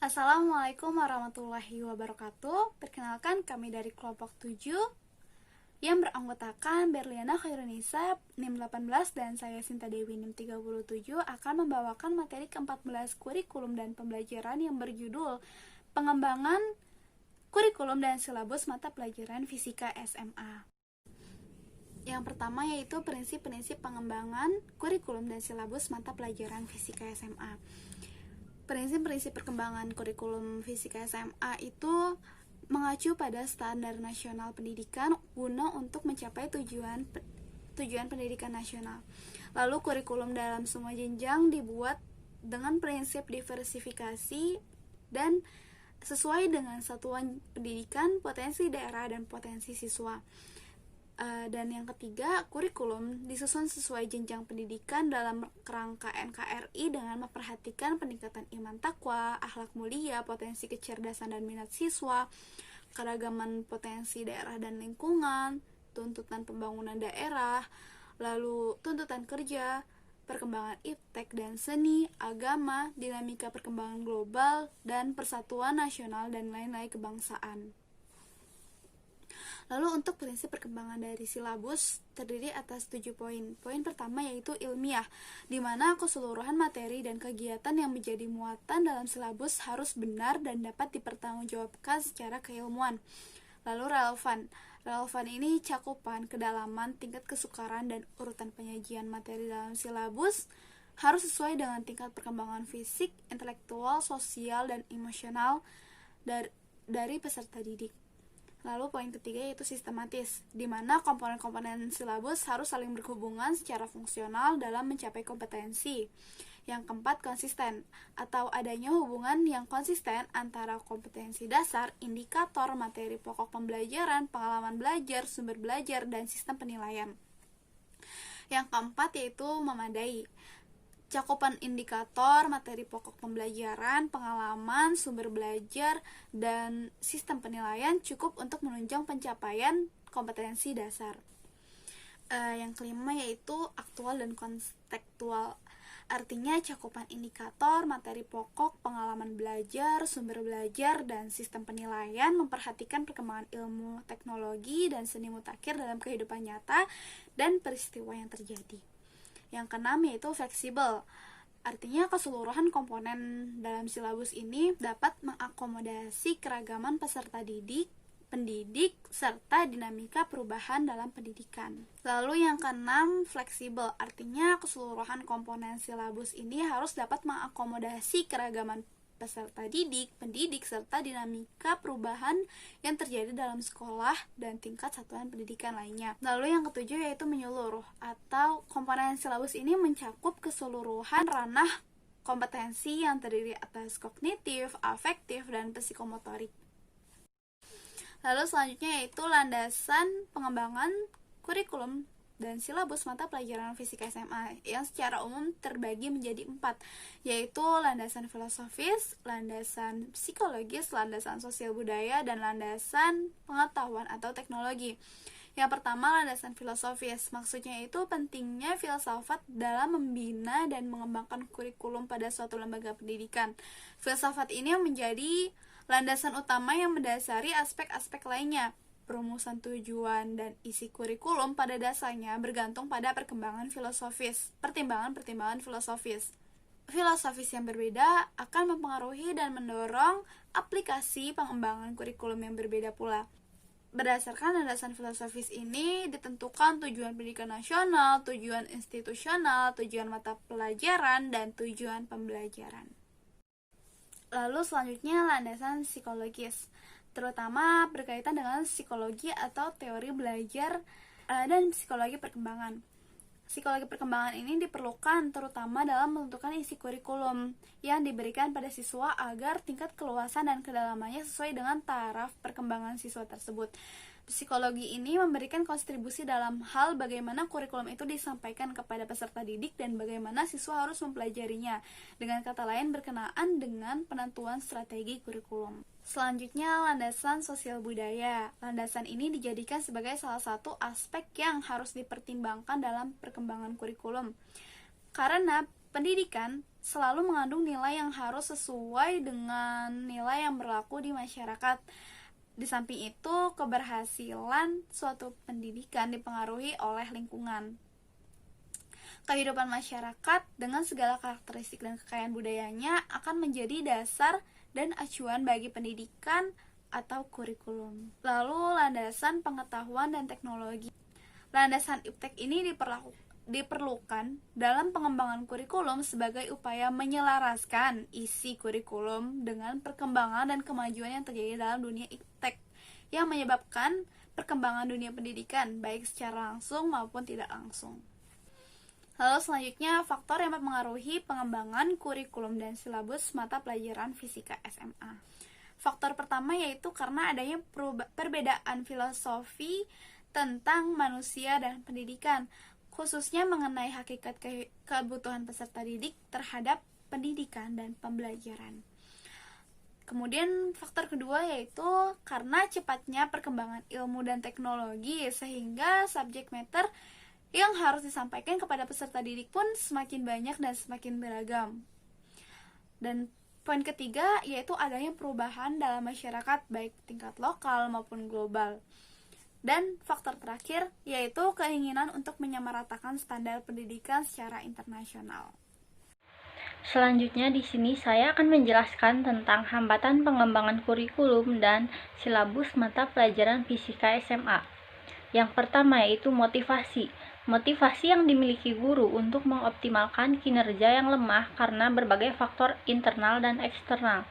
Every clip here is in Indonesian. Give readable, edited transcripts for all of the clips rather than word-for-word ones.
Assalamualaikum warahmatullahi wabarakatuh. Perkenalkan, kami dari kelompok 7 yang beranggotakan Berliana Khairunisa NIM 18 dan saya Sinta Dewi NIM 37 akan membawakan materi ke-14 kurikulum dan pembelajaran yang berjudul Pengembangan Kurikulum dan Silabus Mata Pelajaran Fisika SMA. Yang pertama yaitu prinsip-prinsip pengembangan kurikulum dan silabus mata pelajaran fisika SMA. Prinsip-prinsip perkembangan kurikulum fisika SMA itu mengacu pada standar nasional pendidikan guna untuk mencapai tujuan pendidikan nasional. Lalu kurikulum dalam semua jenjang dibuat dengan prinsip diversifikasi dan sesuai dengan satuan pendidikan, potensi daerah, dan potensi siswa. Dan yang ketiga, kurikulum disusun sesuai jenjang pendidikan dalam kerangka NKRI dengan memperhatikan peningkatan iman takwa, akhlak mulia, potensi kecerdasan dan minat siswa, keragaman potensi daerah dan lingkungan, tuntutan pembangunan daerah, lalu tuntutan kerja, perkembangan iptek dan seni, agama, dinamika perkembangan global, dan persatuan nasional dan lain-lain kebangsaan. Lalu untuk prinsip perkembangan dari silabus terdiri atas 7 poin. Poin pertama yaitu ilmiah, di mana keseluruhan materi dan kegiatan yang menjadi muatan dalam silabus harus benar dan dapat dipertanggungjawabkan secara keilmuan. Lalu relevan. Relevan ini cakupan, kedalaman, tingkat kesukaran, dan urutan penyajian materi dalam silabus harus sesuai dengan tingkat perkembangan fisik, intelektual, sosial, dan emosional dari peserta didik. Lalu poin ketiga yaitu sistematis, di mana komponen-komponen silabus harus saling berhubungan secara fungsional dalam mencapai kompetensi. Yang keempat, konsisten, atau adanya hubungan yang konsisten antara kompetensi dasar, indikator, materi pokok pembelajaran, pengalaman belajar, sumber belajar, dan sistem penilaian. Yang keempat yaitu memadai, cakupan indikator, materi pokok pembelajaran, pengalaman, sumber belajar, dan sistem penilaian cukup untuk menunjang pencapaian kompetensi dasar. Yang kelima yaitu aktual dan kontekstual, artinya cakupan indikator, materi pokok, pengalaman belajar, sumber belajar, dan sistem penilaian memperhatikan perkembangan ilmu, teknologi, dan seni mutakhir dalam kehidupan nyata dan peristiwa yang terjadi. Yang keenam yaitu fleksibel, artinya keseluruhan komponen dalam silabus ini dapat mengakomodasi keragaman peserta didik, pendidik, serta dinamika perubahan dalam pendidikan. Lalu yang keenam, fleksibel, artinya keseluruhan komponen silabus ini harus dapat mengakomodasi keragaman peserta didik, pendidik, serta dinamika perubahan yang terjadi dalam sekolah dan tingkat satuan pendidikan lainnya. Lalu yang ketujuh yaitu menyeluruh, atau komponen silabus ini mencakup keseluruhan ranah kompetensi yang terdiri atas kognitif, afektif, dan psikomotorik. Lalu selanjutnya yaitu landasan pengembangan kurikulum dan silabus mata pelajaran fisika SMA yang secara umum terbagi menjadi 4, yaitu landasan filosofis, landasan psikologis, landasan sosial budaya, dan landasan pengetahuan atau teknologi. Yang pertama, landasan filosofis, maksudnya itu pentingnya filsafat dalam membina dan mengembangkan kurikulum pada suatu lembaga pendidikan. Filsafat ini menjadi landasan utama yang mendasari aspek-aspek lainnya. Perumusan tujuan dan isi kurikulum pada dasarnya bergantung pada pertimbangan filosofis. Filosofis yang berbeda akan mempengaruhi dan mendorong aplikasi pengembangan kurikulum yang berbeda pula. Berdasarkan landasan filosofis ini ditentukan tujuan pendidikan nasional, tujuan institusional, tujuan mata pelajaran, dan tujuan pembelajaran. Lalu selanjutnya landasan psikologis, terutama berkaitan dengan psikologi atau teori belajar dan psikologi perkembangan. Psikologi perkembangan ini diperlukan terutama dalam menentukan isi kurikulum yang diberikan pada siswa agar tingkat keluasan dan kedalamannya sesuai dengan taraf perkembangan siswa tersebut. Psikologi ini memberikan kontribusi dalam hal bagaimana kurikulum itu disampaikan kepada peserta didik dan bagaimana siswa harus mempelajarinya, dengan kata lain berkenaan dengan penentuan strategi kurikulum. Selanjutnya, landasan sosial budaya. Landasan ini dijadikan sebagai salah satu aspek yang harus dipertimbangkan dalam perkembangan kurikulum. Karena pendidikan selalu mengandung nilai yang harus sesuai dengan nilai yang berlaku di masyarakat. Di samping itu, keberhasilan suatu pendidikan dipengaruhi oleh lingkungan. Kehidupan masyarakat dengan segala karakteristik dan kekayaan budayanya akan menjadi dasar dan acuan bagi pendidikan atau kurikulum. Lalu, landasan pengetahuan dan teknologi. Landasan iptek ini diperlukan dalam pengembangan kurikulum sebagai upaya menyelaraskan isi kurikulum dengan perkembangan dan kemajuan yang terjadi dalam dunia iptek yang menyebabkan perkembangan dunia pendidikan baik secara langsung maupun tidak langsung. Lalu selanjutnya, faktor yang mempengaruhi pengembangan kurikulum dan silabus mata pelajaran fisika SMA. Faktor pertama yaitu karena adanya perbedaan filosofi tentang manusia dan pendidikan, khususnya mengenai hakikat kebutuhan peserta didik terhadap pendidikan dan pembelajaran. Kemudian faktor kedua yaitu karena cepatnya perkembangan ilmu dan teknologi, sehingga subjek matter yang harus disampaikan kepada peserta didik pun semakin banyak dan semakin beragam. Dan poin ketiga yaitu adanya perubahan dalam masyarakat baik tingkat lokal maupun global. Dan faktor terakhir yaitu keinginan untuk menyamaratakan standar pendidikan secara internasional. Selanjutnya di sini saya akan menjelaskan tentang hambatan pengembangan kurikulum dan silabus mata pelajaran fisika SMA. Yang pertama yaitu motivasi. Motivasi yang dimiliki guru untuk mengoptimalkan kinerja yang lemah karena berbagai faktor internal dan eksternal.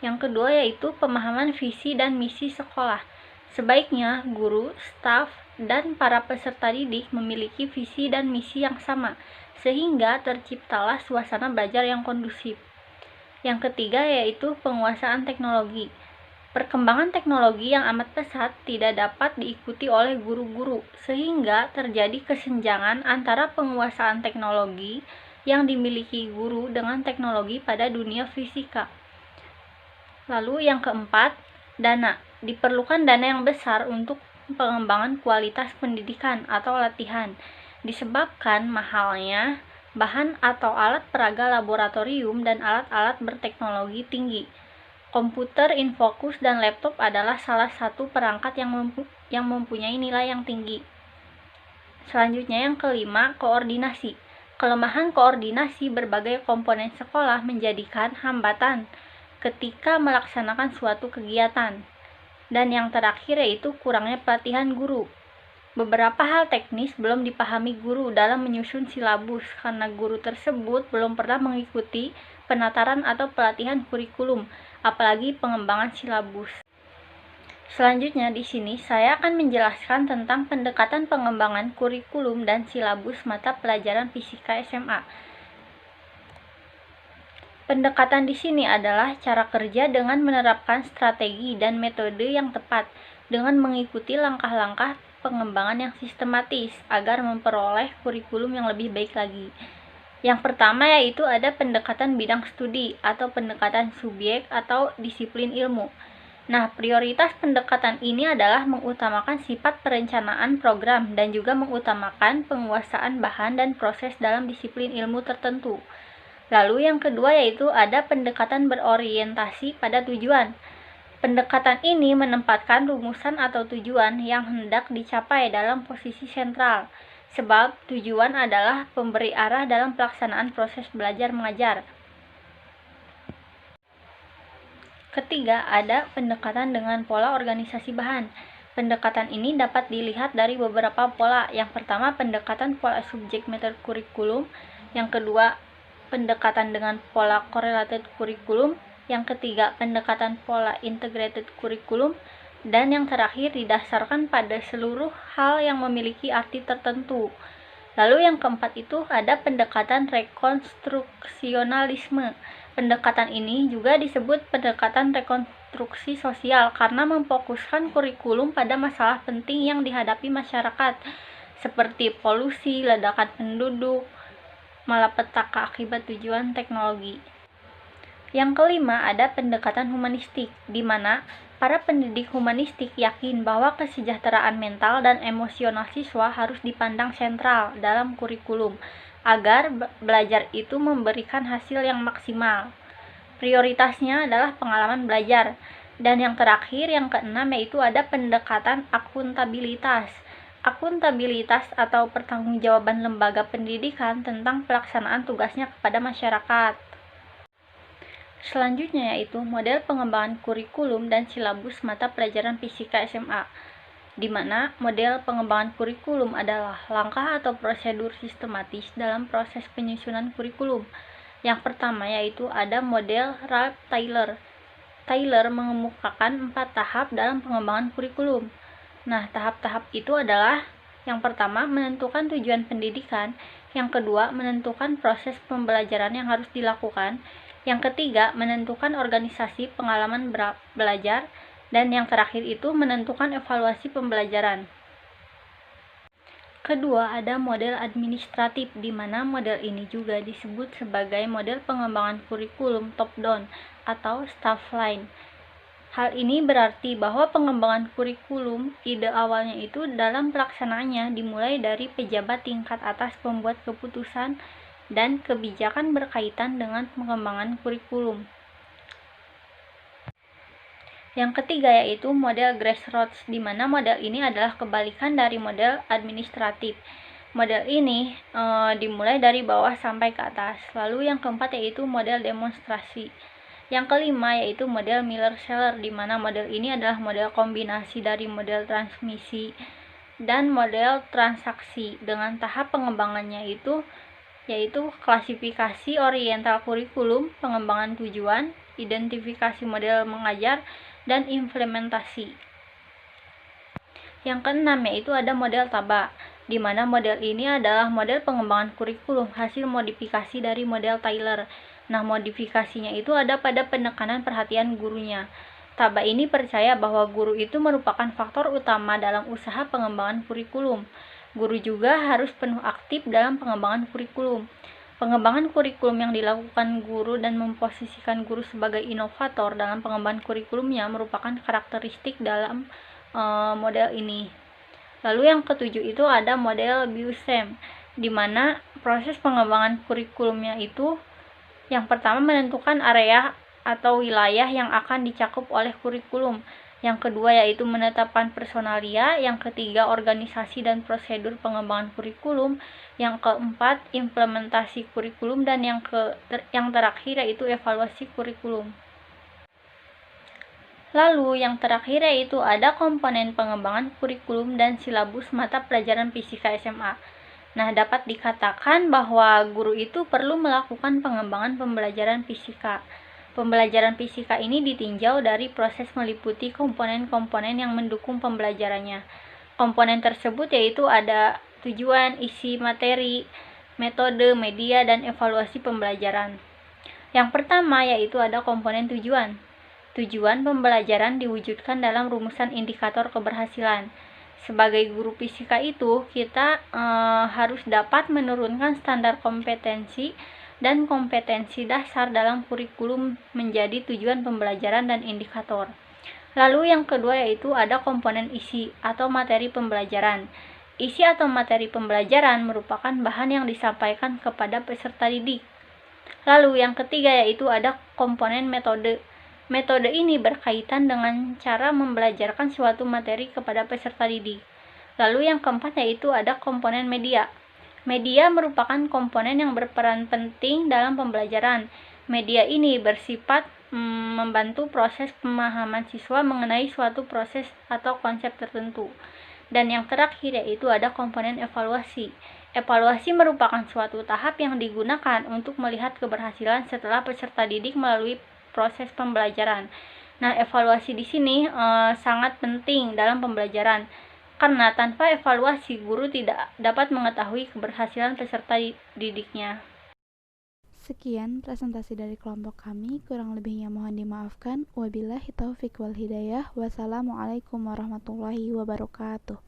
Yang kedua yaitu pemahaman visi dan misi sekolah. Sebaiknya guru, staf, dan para peserta didik memiliki visi dan misi yang sama, sehingga terciptalah suasana belajar yang kondusif. Yang ketiga yaitu penguasaan teknologi. Perkembangan teknologi yang amat pesat tidak dapat diikuti oleh guru-guru, sehingga terjadi kesenjangan antara penguasaan teknologi yang dimiliki guru dengan teknologi pada dunia fisika. Lalu yang keempat, dana. Diperlukan dana yang besar untuk pengembangan kualitas pendidikan atau latihan, disebabkan mahalnya bahan atau alat peraga laboratorium dan alat-alat berteknologi tinggi. Komputer infokus dan laptop adalah salah satu perangkat yang mempunyai nilai yang tinggi. Selanjutnya yang kelima, koordinasi. Kelemahan koordinasi berbagai komponen sekolah menjadikan hambatan ketika melaksanakan suatu kegiatan. Dan yang terakhir yaitu kurangnya pelatihan guru. Beberapa hal teknis belum dipahami guru dalam menyusun silabus karena guru tersebut belum pernah mengikuti penataran atau pelatihan kurikulum, apalagi pengembangan silabus. Selanjutnya di sini saya akan menjelaskan tentang pendekatan pengembangan kurikulum dan silabus mata pelajaran fisika SMA. Pendekatan di sini adalah cara kerja dengan menerapkan strategi dan metode yang tepat dengan mengikuti langkah-langkah pengembangan yang sistematis agar memperoleh kurikulum yang lebih baik lagi. Yang pertama yaitu ada pendekatan bidang studi atau pendekatan subjek atau disiplin ilmu. Nah, prioritas pendekatan ini adalah mengutamakan sifat perencanaan program dan juga mengutamakan penguasaan bahan dan proses dalam disiplin ilmu tertentu. Lalu yang kedua yaitu ada pendekatan berorientasi pada tujuan. Pendekatan ini menempatkan rumusan atau tujuan yang hendak dicapai dalam posisi sentral, sebab tujuan adalah pemberi arah dalam pelaksanaan proses belajar mengajar. Ketiga, ada pendekatan dengan pola organisasi bahan. Pendekatan ini dapat dilihat dari beberapa pola. Yang pertama, pendekatan pola subjek matter kurikulum. Yang kedua, pendekatan dengan pola correlated kurikulum. Yang ketiga, pendekatan pola integrated kurikulum. Dan yang terakhir, didasarkan pada seluruh hal yang memiliki arti tertentu. Lalu yang keempat itu ada pendekatan rekonstruksionalisme. Pendekatan ini juga disebut pendekatan rekonstruksi sosial karena memfokuskan kurikulum pada masalah penting yang dihadapi masyarakat, seperti polusi, ledakan penduduk, malapetaka akibat tujuan teknologi. Yang kelima ada pendekatan humanistik, di mana para pendidik humanistik yakin bahwa kesejahteraan mental dan emosional siswa harus dipandang sentral dalam kurikulum. agar belajar itu memberikan hasil yang maksimal. Prioritasnya adalah pengalaman belajar. Dan yang terakhir, yang keenam, yaitu ada pendekatan akuntabilitas. Akuntabilitas atau pertanggungjawaban lembaga pendidikan tentang pelaksanaan tugasnya kepada masyarakat. Selanjutnya yaitu model pengembangan kurikulum dan silabus mata pelajaran fisika SMA, di mana model pengembangan kurikulum adalah langkah atau prosedur sistematis dalam proses penyusunan kurikulum. Yang pertama yaitu ada model Ralph Taylor. Taylor mengemukakan 4 tahap dalam pengembangan kurikulum. Nah, tahap-tahap itu adalah yang pertama menentukan tujuan pendidikan, yang kedua menentukan proses pembelajaran yang harus dilakukan, yang ketiga menentukan organisasi pengalaman belajar, dan yang terakhir itu menentukan evaluasi pembelajaran. Kedua, ada model administratif, di mana model ini juga disebut sebagai model pengembangan kurikulum top-down atau staff line. Hal ini berarti bahwa pengembangan kurikulum, ide awalnya itu dalam pelaksanaannya dimulai dari pejabat tingkat atas pembuat keputusan dan kebijakan berkaitan dengan pengembangan kurikulum. Yang ketiga yaitu model grassroots, di mana model ini adalah kebalikan dari model administratif. Model ini dimulai dari bawah sampai ke atas. Lalu yang keempat yaitu model demonstrasi. Yang kelima yaitu model Miller-Sheller, di mana model ini adalah model kombinasi dari model transmisi dan model transaksi dengan tahap pengembangannya itu yaitu klasifikasi oriental kurikulum, pengembangan tujuan, identifikasi model mengajar, dan implementasi. Yang keenam yaitu ada model TABA, di mana model ini adalah model pengembangan kurikulum hasil modifikasi dari model Taylor. Nah, modifikasinya itu ada pada penekanan perhatian gurunya. TABA ini percaya bahwa guru itu merupakan faktor utama dalam usaha pengembangan kurikulum. Guru juga harus penuh aktif dalam pengembangan kurikulum. Pengembangan kurikulum yang dilakukan guru dan memposisikan guru sebagai inovator dalam pengembangan kurikulumnya merupakan karakteristik dalam model ini. Lalu yang ketujuh itu ada model BUSEM, di mana proses pengembangan kurikulumnya itu yang pertama menentukan area atau wilayah yang akan dicakup oleh kurikulum. Yang kedua yaitu menetapkan personalia, yang ketiga organisasi dan prosedur pengembangan kurikulum, yang keempat implementasi kurikulum, dan yang terakhir yaitu evaluasi kurikulum. Lalu yang terakhir yaitu ada komponen pengembangan kurikulum dan silabus mata pelajaran fisika SMA. Nah, dapat dikatakan bahwa guru itu perlu melakukan pengembangan pembelajaran fisika. Pembelajaran fisika ini ditinjau dari proses meliputi komponen-komponen yang mendukung pembelajarannya. Komponen tersebut yaitu ada tujuan, isi materi, metode, media, dan evaluasi pembelajaran. Yang pertama yaitu ada komponen tujuan. Tujuan pembelajaran diwujudkan dalam rumusan indikator keberhasilan. Sebagai guru fisika itu, kita harus dapat menurunkan standar kompetensi dan kompetensi dasar dalam kurikulum menjadi tujuan pembelajaran dan indikator. Lalu yang kedua yaitu ada komponen isi atau materi pembelajaran. Isi atau materi pembelajaran merupakan bahan yang disampaikan kepada peserta didik. Lalu yang ketiga yaitu ada komponen metode. Metode ini berkaitan dengan cara membelajarkan suatu materi kepada peserta didik. Lalu yang keempat yaitu ada komponen media. Media merupakan komponen yang berperan penting dalam pembelajaran. Media ini bersifat membantu proses pemahaman siswa mengenai suatu proses atau konsep tertentu. Dan yang terakhir yaitu ada komponen evaluasi. Evaluasi merupakan suatu tahap yang digunakan untuk melihat keberhasilan setelah peserta didik melalui proses pembelajaran. Nah, evaluasi di sini sangat penting dalam pembelajaran. Karena tanpa evaluasi, guru tidak dapat mengetahui keberhasilan peserta didiknya. Sekian presentasi dari kelompok kami, kurang lebihnya mohon dimaafkan. Wabillahi taufiq wal hidayah. Wassalamualaikum warahmatullahi wabarakatuh.